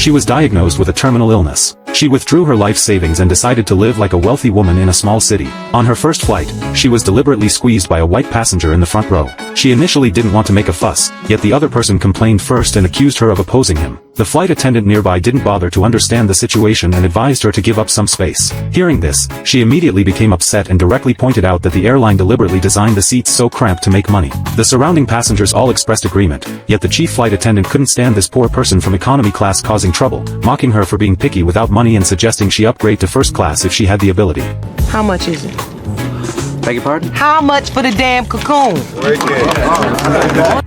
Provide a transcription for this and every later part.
She was diagnosed with a terminal illness. She withdrew her life savings and decided to live like a wealthy woman in a small city. On her first flight, she was deliberately squeezed by a white passenger in the front row. She initially didn't want to make a fuss, yet the other person complained first and accused her of opposing him. The flight attendant nearby didn't bother to understand the situation and advised her to give up some space. Hearing this, she immediately became upset and directly pointed out that the airline deliberately designed the seats so cramped to make money. The surrounding passengers all expressed agreement, yet the chief flight attendant couldn't stand this poor person from economy class causing trouble, mocking her for being picky without money and suggesting she upgrade to first class if she had the ability. How much is it? Beg your pardon? How much for the damn cocoon?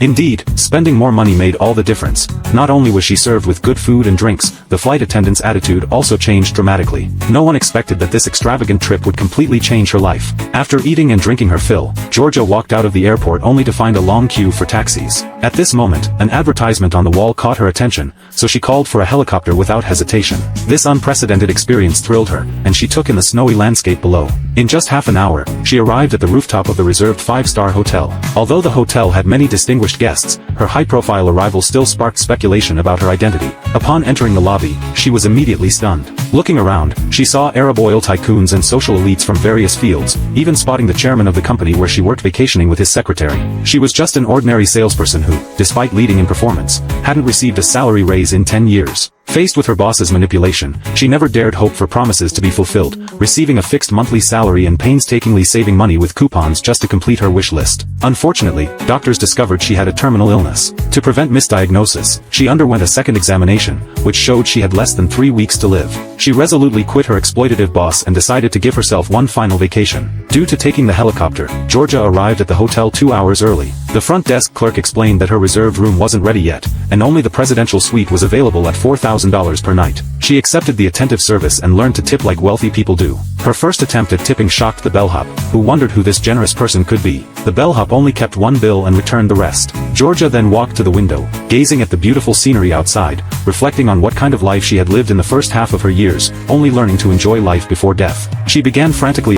Indeed, spending more money made all the difference. Not only was she served with good food and drinks, the flight attendant's attitude also changed dramatically. No one expected that this extravagant trip would completely change her life. After eating and drinking her fill, Georgia walked out of the airport only to find a long queue for taxis. At this moment, an advertisement on the wall caught her attention, so she called for a helicopter without hesitation. This unprecedented experience thrilled her, and she took in the snowy landscape below. In just half an hour, she arrived at the rooftop of the reserved 5-star hotel. Although the hotel had many distinguished guests, her high-profile arrival still sparked speculation about her identity. Upon entering the lobby, she was immediately stunned. Looking around, she saw Arab oil tycoons and social elites from various fields, even spotting the chairman of the company where she worked vacationing with his secretary. She was just an ordinary salesperson who, despite leading in performance, hadn't received a salary raise in 10 years. Faced with her boss's manipulation, she never dared hope for promises to be fulfilled, receiving a fixed monthly salary and painstakingly saving money with coupons just to complete her wish list. Unfortunately, doctors discovered she had a terminal illness. To prevent misdiagnosis, she underwent a second examination, which showed she had less than 3 weeks to live. She resolutely quit her exploitative boss and decided to give herself one final vacation. Due to taking the helicopter, Georgia arrived at the hotel 2 hours early. The front desk clerk explained that her reserved room wasn't ready yet, and only the presidential suite was available at $4,000 per night. She accepted the attentive service and learned to tip like wealthy people do. Her first attempt at tipping shocked the bellhop, who wondered who this generous person could be. The bellhop only kept one bill and returned the rest. Georgia then walked to the window, gazing at the beautiful scenery outside, reflecting on what kind of life she had lived in the first half of her years, only learning to enjoy life before death. She began frantically